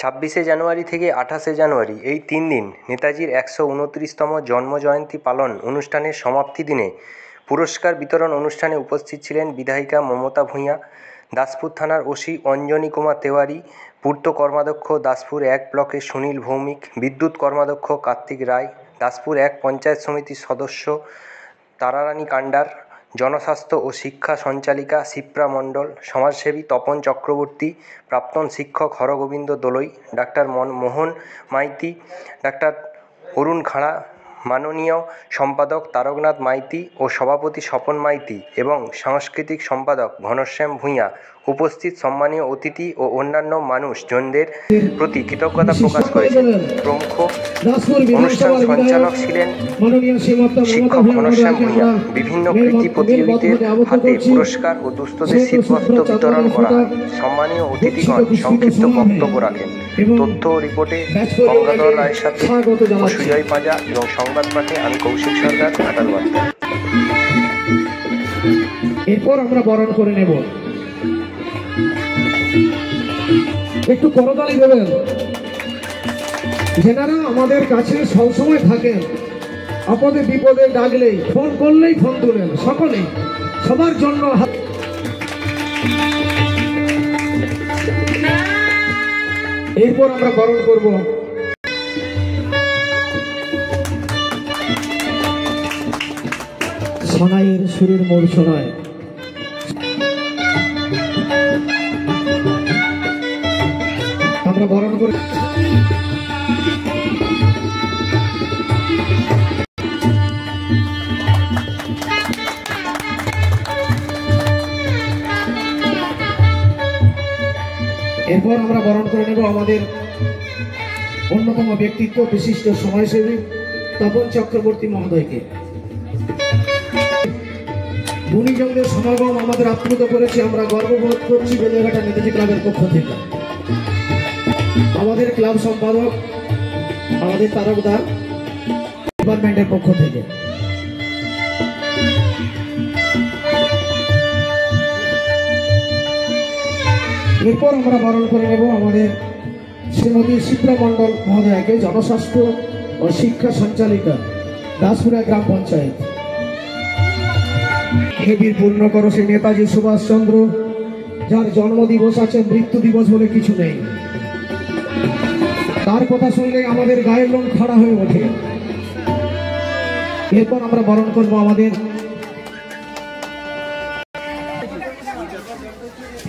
26শে জানুয়ারি থেকে 28শে জানুয়ারি এই 3 দিন নেতাজির 129তম জন্মজয়ন্তী পালন অনুষ্ঠানের সমাপ্তি দিনে পুরস্কার বিতরণ অনুষ্ঠানে উপস্থিত ছিলেন বিধায়িকা মমতা ভূঁইয়া, দাসপুর থানার ওসি অঞ্জনী কুমার তেওয়ারি, পূর্ত কর্মাধ্যক্ষ দাসপুর 1 ব্লকের সুনীল ভৌমিক, বিদ্যুৎ কর্মাধ্যক্ষ কার্তিক রায়, দাসপুর 1 পঞ্চায়েত সমিতির সদস্য তারারানী কান্ডার, জনস্বাস্থ্য ও শিক্ষা সঞ্চালিকা শিপ্রা মণ্ডল, সমাজসেবী তপন চক্রবর্তী, প্রাক্তন শিক্ষক হরগোবিন্দ দলুই, ডাক্তার মোহন মাইতি, ডাক্তার অরুণ খাঁড়া, মাননীয় সম্পাদক তারকনাথ মাইতি ও সভাপতি স্বপন মাইতি এবং সাংস্কৃতিক সম্পাদক ঘনশ্যাম ভূঁইয়া উপস্থিত সম্মানীয় অতিথি ও অন্যান্য মানুষজনদের প্রতি কৃতজ্ঞতা প্রকাশ করেছেন। প্রমুখ অনুষ্ঠান সঞ্চালক ছিলেন শিক্ষক ঘনশ্যাম ভূঁইয়া। বিভিন্ন কৃতি প্রতিযোগীদের হাতে পুরস্কার ও দুস্থদের শীতবস্ত্র বিতরণ করা হয়। সম্মানীয় অতিথিগণ সংক্ষিপ্ত বক্তব্য রাখেন। তথ্য ও রিপোর্টে গঙ্গাধর রায়ের সাথে সুজয় পাঁজা এবং সংবাদ পাঠে আমি কৌশিক সরকার, ঘাটাল বার্তা। এরপর আমরা বরণ করে নেব। একটু করতালি দেবেন যেনারা আমাদের কাছে সবসময় থাকেন, আপদে বিপদে ডাকলেই, ফোন করলেই ফোন তুলেন, সকলেই সবার জন্য। এরপর আমরা বরণ করব সোনাইয়ের সুরের মোড় শোনায়। আমরা বরণ করে এরপর আমরা বরণ করে নেব আমাদের অন্যতম ব্যক্তিত্ব, বিশিষ্ট সমাজসেবী তপন চক্রবর্তী মহোদয়কে। গুণীজনদের সমাগম আমাদের আপ্লুত করেছে, আমরা গর্ববোধ করছি বেলেঘাটা নেতাজি ক্লাবের পক্ষ থেকে। আমাদের ক্লাব সম্পাদক আমাদের তারকদার ডিপার্টমেন্টের পক্ষ থেকে। এরপর আমরা বরণ করে নেব আমাদের শ্রীমতী শিপ্রা মণ্ডল মহোদয়াকে, জনস্বাস্থ্য ও শিক্ষা সঞ্চালিকা, দাসপুরা গ্রাম পঞ্চায়েত। হে বীর পূর্ণ করো সে নেতাজি সুভাষচন্দ্র, যার জন্মদিবস আছে, মৃত্যু দিবস বলে কিছু নেই। তার কথা শুনলে আমাদের গায়ের লোম খাড়া হয়ে ওঠে। এরপর আমরা বরণ করব আমাদের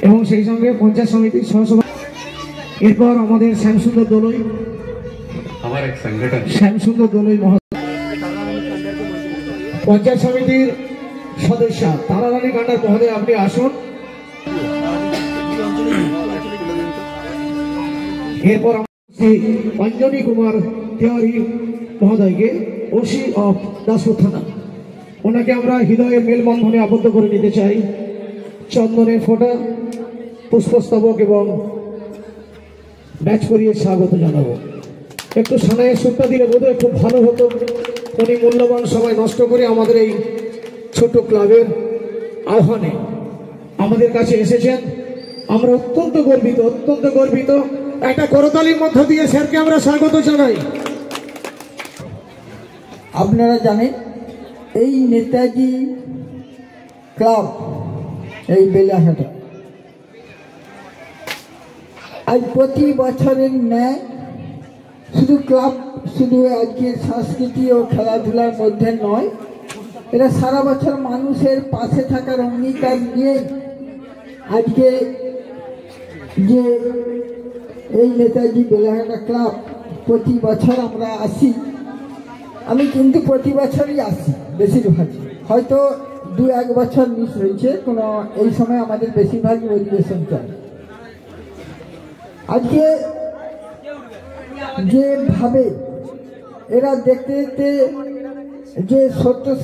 এবং সেই সঙ্গে পঞ্চায়েত সমিতির সহসভা। এরপর আমাদের শ্যামসুন্দর দলুই, আমার এক সংগঠন শ্যামসুন্দর দলুই মহোদয়, পঞ্চায়েত সমিতির সদস্য তারারানী কান্ডার মহোদয়, আপনি আসুন। এরপর অঞ্জনী কুমার তেওয়ারি মহোদয়কে, ওসি অফ দাসপুর থানা, ওনাকে আমরা হৃদয়ের মেলবন্ধনে আবদ্ধ করে নিতে চাই। চন্দনের ফোঁটা, পুষ্পস্তবক এবং ব্যাচ করিয়ে স্বাগত জানাবো। একটু সানাইয়ের সুরটা দিলে বোধহয় খুব ভালো হতো। উনি মূল্যবান সময় নষ্ট করে আমাদের এই ছোট ক্লাবের আহ্বানে আমাদের কাছে এসেছেন। আমরা অত্যন্ত গর্বিত, অত্যন্ত গর্বিত। একটা করতালির মধ্য দিয়ে স্যারকে আমরা স্বাগত জানাই। আপনারা জানেন এই নেতাজি ক্লাব, এই বেলাঘাটা আজ প্রতি বছরের ন্যায় শুধু ক্লাব, শুধু আজকের সংস্কৃতি ও খেলাধুলার মধ্যে নয়, এরা সারা বছর মানুষের পাশে থাকার অঙ্গীকার নিয়ে আজকে যে এই নেতাজি বেলাঘাটা ক্লাব প্রতি বছর আমরা আসি। আমি কিন্তু প্রতি বছরই আসি, বেশিরভাগ, হয়তো 2-1 বছর মিস হয়েছে কোনো। এই সময় আমাদের বেশিরভাগই অধিবেশন চলে। আজকে যেভাবে এরা দেখতে দেখতে যে 1970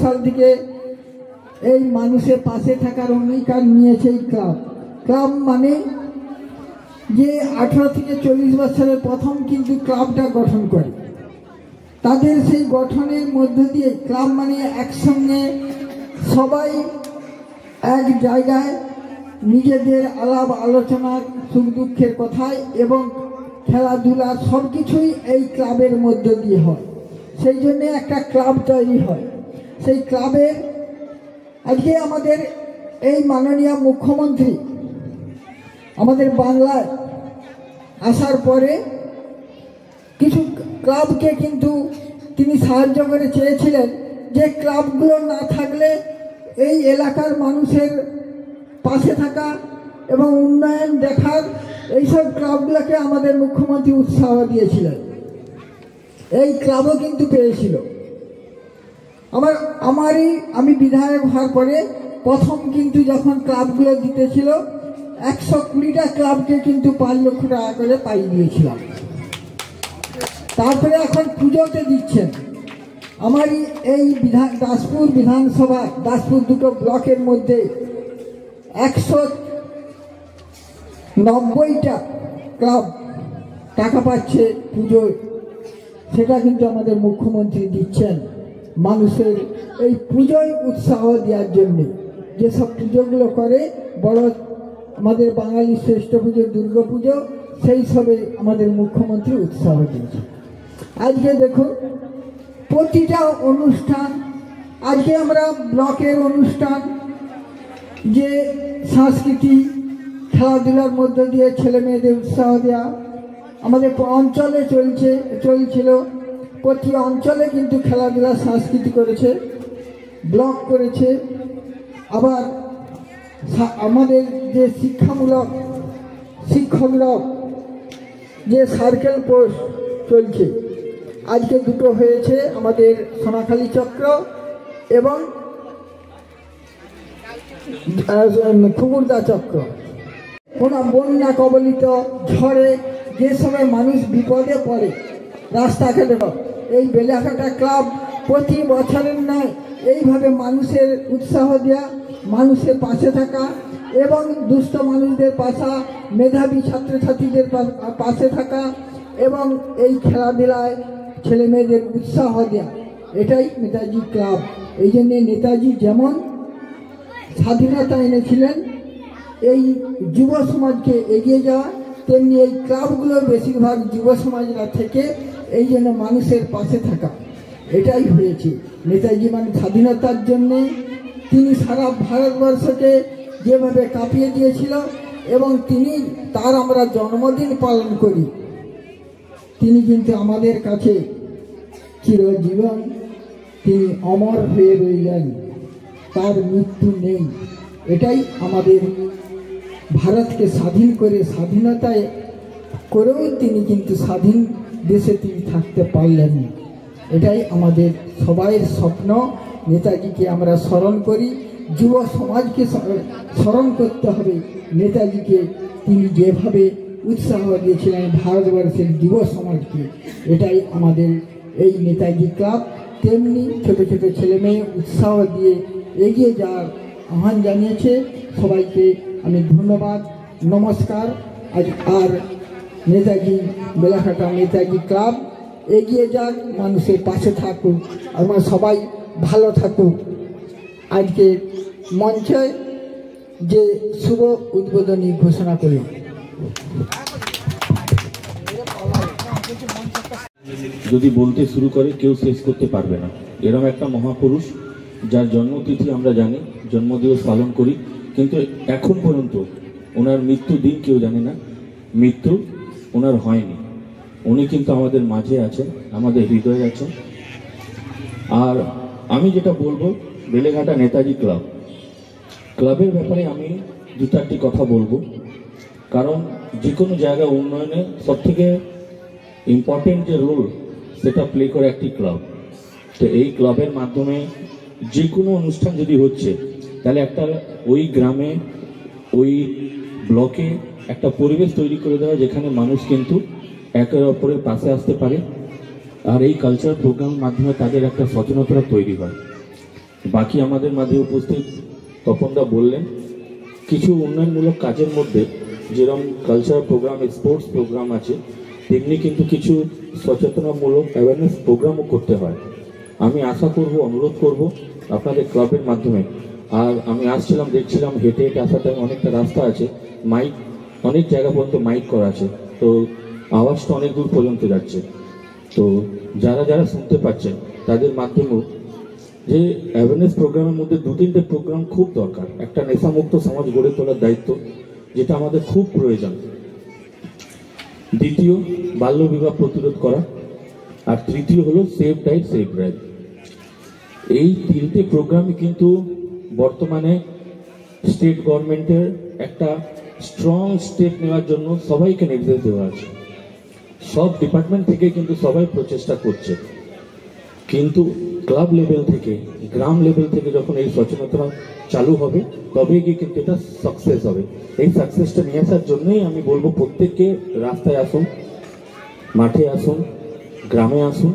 সাল থেকে এই মানুষের পাশে থাকার অঙ্গীকার নিয়েছে এই ক্লাব। ক্লাব মানে যে 18 থেকে 40 বছরের প্রথম কিন্তু ক্লাবটা গঠন করে। তাদের সেই গঠনের মধ্য দিয়ে ক্লাব মানে একসঙ্গে সবাই এক জায়গায় নিজেদের আলাপ আলোচনা, সুখ দুঃখের কথায় এবং খেলাধুলা সব কিছুই এই ক্লাবের মধ্য দিয়ে হয়। সেই জন্যে একটা ক্লাব তৈরি হয়। সেই ক্লাবের আজকে আমাদের এই মাননীয় মুখ্যমন্ত্রী আমাদের বাংলায় আসার পরে কিছু ক্লাবকে কিন্তু তিনি সাহায্য করে চেয়েছিলেন যে ক্লাবগুলো না থাকলে এই এলাকার মানুষের পাশে থাকা এবং উন্নয়ন দেখার এইসব ক্লাবগুলোকে আমাদের মুখ্যমন্ত্রী উৎসাহ দিয়েছিলেন। এই ক্লাবও কিন্তু পেয়েছিল। আমি বিধায়ক হওয়ার পরে প্রথম কিন্তু যখন ক্লাবগুলো দিতেছিল 120টা ক্লাবকে কিন্তু 5 লক্ষ টাকা করে পাইয়ে দিয়েছিলাম। তারপরে এখন পুজোতে দিচ্ছেন। আমারই এই দাসপুর বিধানসভা, দাসপুর দুটো ব্লকের মধ্যে 190টা ক্লাব টাকা পাচ্ছে পুজোয়। সেটা কিন্তু আমাদের মুখ্যমন্ত্রী দিচ্ছেন মানুষের এই পুজোয় উৎসাহ দেওয়ার জন্যে। যেসব পুজোগুলো করে বড় আমাদের বাঙালি শ্রেষ্ঠ পুজো দুর্গা পুজো, সেই সবে আমাদের মুখ্যমন্ত্রী উৎসাহ দিয়েছে। আজকে দেখুন প্রতিটা অনুষ্ঠান, আজকে আমরা ব্লকের অনুষ্ঠান যে সাংস্কৃতিক খেলাধুলার মধ্য দিয়ে ছেলে মেয়েদের উৎসাহ দেওয়া আমাদের অঞ্চলে চলছিল। প্রতি অঞ্চলে কিন্তু খেলাধুলা সংস্কৃতি করেছে, ব্লক করেছে। আবার আমাদের যে শিক্ষকরা যে সার্কেল পোস্ট চলছে, আজকে দুটো হয়েছে, আমাদের সোনাখালী চক্র এবং খুকুরদা চক্র। কোনো বন্যা কবলিত ঝড়ে যে সময় মানুষ বিপদে পড়ে রাস্তাঘাটে, এই বেলেঘাটা ক্লাব প্রতি বছরের নয় এইভাবে মানুষের উৎসাহ দেওয়া, মানুষের পাশে থাকা এবং দুস্থ মানুষদের পাশা, মেধাবী ছাত্রছাত্রীদের পাশে থাকা এবং এই খেলাধুলায় ছেলে মেয়েদের উৎসাহ দেওয়া, এটাই নেতাজি ক্লাব। এই জন্যে নেতাজি যেমন স্বাধীনতা এনেছিলেন এই যুব সমাজকে এগিয়ে যাওয়া, তেমনি এই ক্লাবগুলো বেশিরভাগ যুব সমাজরা থেকে এই জন্য মানুষের পাশে থাকা, এটাই হয়েছে। নেতাজি মানে স্বাধীনতার জন্যে তিনি সারা ভারতবর্ষকে যেভাবে কাঁপিয়ে দিয়েছিল এবং তার আমরা জন্মদিন পালন করি, তিনি কিন্তু আমাদের কাছে চিরজীবন তিনি অমর হয়ে রইলেন, তার মৃত্যু নেই। এটাই আমাদের ভারতকে স্বাধীন করে, স্বাধীনতায় করেও তিনি কিন্তু স্বাধীন দেশে তিনি থাকতে পারলেন। এটাই আমাদের সবাইয়ের স্বপ্ন। নেতাজিকে আমরা স্মরণ করি, যুব সমাজকে স্মরণ করতে হবে নেতাজিকে। তিনি যেভাবে উৎসাহ দিয়েছিলেন ভারতবর্ষের যুব সমাজকে, এটাই আমাদের এই নেতাজি ক্লাব। তেমনি ছোট ছোট ছেলে মেয়ে উৎসাহ দিয়ে এগিয়ে যাওয়ার আহ্বান জানিয়েছে। সবাইকে আমি ধন্যবাদ, নমস্কার। আর নেতাজি বেলেঘাটা নেতাজি ক্লাব এগিয়ে যাক, মানুষের পাশে থাকুক, আমরা সবাই ভালো থাকুক। আজকে মঞ্চে যে শুভ উদ্বোধনী ঘোষণা করলাম। যদি বলতে শুরু করে কেউ শেষ করতে পারবে না। এরকম একটা মহাপুরুষ যার জন্মতিথি আমরা জানি, জন্মদিবস পালন করি, কিন্তু এখন পর্যন্ত ওনার মৃত্যু দিন কেউ জানে না, মৃত্যু ওনার হয়নি। উনি কিন্তু আমাদের মাঝে আছেন, আমাদের হৃদয়ে আছেন। আর আমি যেটা বলবো, বেলেঘাটা নেতাজি ক্লাবের ব্যাপারে আমি 2-4টি কথা বলবো। কারণ যে কোনো জায়গা উন্নয়নে সবথেকে ইম্পর্টেন্ট যে রোল সেটা প্লে করে একটি ক্লাব। তো এই ক্লাবের মাধ্যমে যে কোনো অনুষ্ঠান যদি হচ্ছে, তাহলে একটা ওই গ্রামে, ওই ব্লকে একটা পরিবেশ তৈরি করে দেওয়া, যেখানে মানুষ কিন্তু একে অপরের পাশে আসতে পারে। আর এই কালচারাল প্রোগ্রামের মাধ্যমে তাদের একটা সচেতনতা তৈরি হয়। বাকি আমাদের মাঝে উপস্থিত তপনদা বললেন, কিছু উন্নয়নমূলক কাজের মধ্যে যেরকম কালচারাল প্রোগ্রাম, স্পোর্টস প্রোগ্রাম আছে, তেমনি কিন্তু কিছু সচেতনামূলক অ্যাওয়ারনেস প্রোগ্রামও করতে হয়। আমি আশা করব, অনুরোধ করব আপনাদের ক্লাবের মাধ্যমে আর আমি আসছিলাম, দেখছিলাম হেঁটে হেঁটে আসার টাইম অনেকটা রাস্তা আছে, মাইক অনেক জায়গা পর্যন্ত মাইক করা আছে, তো আওয়াজটা অনেক দূর পর্যন্ত যাচ্ছে। তো যারা যারা শুনতে পাচ্ছেন তাদের মাধ্যমেও যে অ্যাওয়ারনেস প্রোগ্রামের মধ্যে 2-3টে প্রোগ্রাম খুব দরকার। একটা নেশামুক্ত সমাজ গড়ে তোলার দায়িত্ব, যেটা আমাদের খুব প্রয়োজন। দ্বিতীয়, বাল্যবিবাহ প্রতিরোধ করা। আর তৃতীয় হলো সেভ ডায়েট সেভ ড্রাইভ। এই 3টে প্রোগ্রামই কিন্তু বর্তমানে স্টেট গভর্নমেন্টের একটা স্ট্রং স্টেপ নেওয়ার জন্য সবাইকে নির্দেশ দেওয়া আছে। সব ডিপার্টমেন্ট থেকে কিন্তু সবাই প্রচেষ্টা করছে, কিন্তু ক্লাব লেভেল থেকে, গ্রাম লেভেল থেকে যখন এই সচেতনতা চালু হবে তবেই গিয়ে কিন্তু এটা সাকসেস হবে। এই সাকসেসটা নিয়ে আসার জন্যই আমি বলবো প্রত্যেককে রাস্তায় আসুন, মাঠে আসুন, গ্রামে আসুন।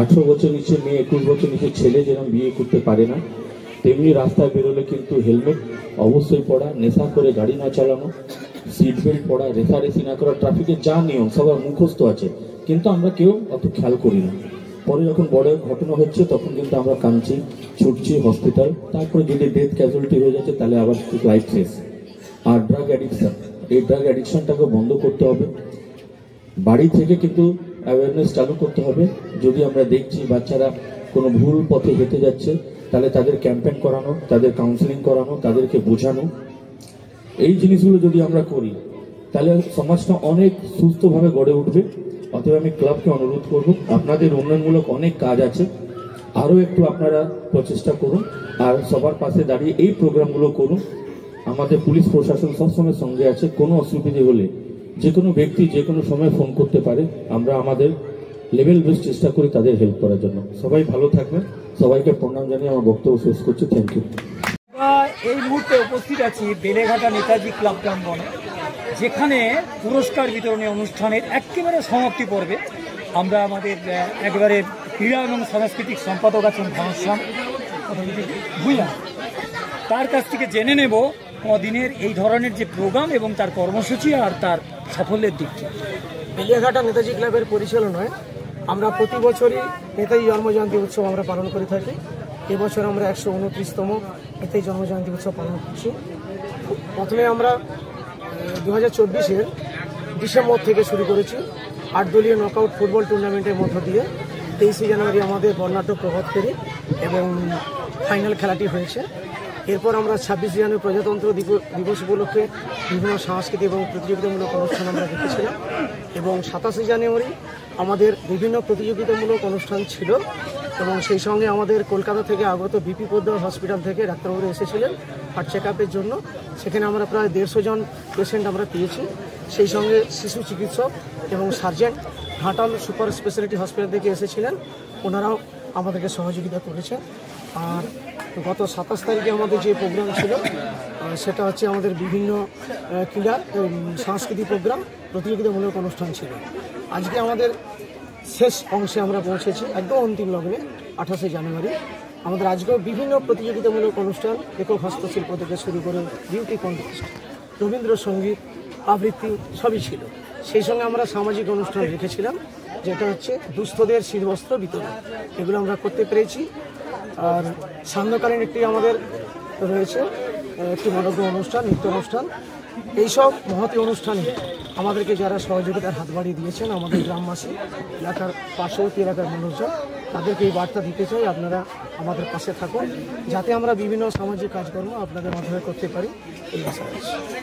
18 বছর নিচে মেয়ে, 21 বছর নিচে ছেলে যেরকম বিয়ে করতে পারে না, তেমনি রাস্তায় বেরোলে কিন্তু হেলমেট অবশ্যই পরা, নেশা করে গাড়ি না চালানো, সিট বেল্ট পরা, রেসারেসি না করা, ট্রাফিকের যা নিয়ম সবার মুখস্থ আছে, কিন্তু আমরা কেউ অত খেয়াল করি না। পরে যখন বড় ঘটনা হচ্ছে তখন কিন্তু আমরা কাঁদছি, ছুটছি হসপিটাল, তারপরে যদি ডেথ ক্যাজুয়ালিটি হয়ে যাচ্ছে তাহলে আবার লাইফ শেষ। আর ড্রাগ অ্যাডিকশন, এই ড্রাগ অ্যাডিকশনটাকে বন্ধ করতে হবে। বাড়ি থেকে কিন্তু অ্যাওয়ারনেস চালু করতে হবে। যদি আমরা দেখছি বাচ্চারা কোনো ভুল পথে হেঁটে যাচ্ছে, তাহলে তাদের ক্যাম্পেইন করানো, তাদের কাউন্সেলিং করানো, তাদেরকে বোঝানো। এই জিনিসগুলো যদি আমরা করি তাহলে সমাজটা অনেক সুস্থভাবে গড়ে উঠবে। অতএব আমি ক্লাবকে অনুরোধ করব, আপনাদের উন্নয়নমূলক অনেক কাজ আছে, আরও একটু আপনারা প্রচেষ্টা করুন আর সবার পাশে দাঁড়িয়ে এই প্রোগ্রামগুলো করুন। আমাদের পুলিশ প্রশাসন সবসময় সঙ্গে আছে, কোনো অসুবিধে হলে যে কোনো ব্যক্তি যে কোনো সময় ফোন করতে পারে। আমরা আমাদের লেভেল বেস্ট চেষ্টা করি তাদের হেল্প করার জন্য। সবাই ভালো থাকবেন, সবাইকে প্রণাম জানিয়ে আমার বক্তব্য শেষ করছি। Thank you. এই মুহূর্তে উপস্থিত আছি বেলেঘাটা নেতাজি ক্লাব প্রাঙ্গণে, যেখানে পুরস্কার বিতরণী অনুষ্ঠানের একেবারে সমাপ্তি পর্বে আমরা আমাদের একেবারে ক্রীড়া এবং সাংস্কৃতিক সম্পাদক আছেন ঘনশ্যাম ভূঁইয়া, তার কাছ থেকে জেনে নেব কদিনের এই ধরনের যে প্রোগ্রাম এবং তার কর্মসূচি আর তার সাফল্যের দিকটি। বেলেঘাটা নেতাজি ক্লাবের পরিচালনায় আমরা প্রতি বছরই নেতাজি জন্মজয়ন্তী উৎসব আমরা পালন করে থাকি। এবছর আমরা 129তম নেতাজি জন্মজয়ন্তী উৎসব পালন করছি। প্রথমে আমরা 2024-এর ডিসেম্বর থেকে শুরু করেছি 8 দলীয় নকআউট ফুটবল টুর্নামেন্টের মধ্য দিয়ে। 23শে জানুয়ারি আমাদের বর্ণাঢ্য প্রভাত ফেরি এবং ফাইনাল খেলাটি হয়েছে। এরপর আমরা 26 জানুয়ারি প্রজাতন্ত্র দিবস উপলক্ষে বিভিন্ন সাংস্কৃতিক এবং প্রতিযোগিতামূলক অনুষ্ঠান আমরা রেখেছিলাম এবং 27শে জানুয়ারি আমাদের বিভিন্ন প্রতিযোগিতামূলক অনুষ্ঠান ছিল এবং সেই সঙ্গে আমাদের কলকাতা থেকে আগত বিপি পোদ্দার হসপিটাল থেকে ডাক্তারবাবু এসেছিলেন হার্ট চেক আপের জন্য। সেখানে আমরা প্রায় 150 জন পেশেন্ট আমরা পেয়েছি। সেই সঙ্গে শিশু চিকিৎসক এবং sergeant Ghatal super speciality hospital থেকে এসেছিলেন, ওনারাও আমাদেরকে সহযোগিতা করেছেন। আর গত 27 তারিখে আমাদের যে প্রোগ্রাম ছিল সেটা হচ্ছে আমাদের বিভিন্ন ক্রীড়া সাংস্কৃতিক প্রোগ্রাম, প্রতিযোগিতামূলক অনুষ্ঠান ছিল। আজকে আমাদের শেষ অংশে আমরা পৌঁছেছি, একদম অন্তিম লগ্নে 28শে জানুয়ারি। আমাদের আজকেও বিভিন্ন প্রতিযোগিতামূলক অনুষ্ঠান, একক হস্তশিল্প থেকে শুরু করে বিউটি কন্টেস্ট, রবীন্দ্রসঙ্গীত, আবৃত্তি সবই ছিল। সেই সঙ্গে আমরা সামাজিক অনুষ্ঠান রেখেছিলাম, যেটা হচ্ছে দুস্থদের শীতবস্ত্র বিতরণ, এগুলো আমরা করতে পেরেছি। আর সান্ধ্যকালীন একটি আমাদের রয়েছে একটি মনোজ্ঞ অনুষ্ঠান, নৃত্য অনুষ্ঠান। এইসব মহতী অনুষ্ঠানে আমাদেরকে যারা সহযোগিতার হাত বাড়িয়ে দিয়েছেন, আমাদের গ্রামবাসী, এলাকার পার্শ্ববর্তী এলাকার মানুষজন, তাদেরকে এই বার্তা দিতে চাই, আপনারা আমাদের পাশে থাকুন যাতে আমরা বিভিন্ন সামাজিক কাজকর্ম আপনাদের মাধ্যমে করতে পারি, এই আশা করছি।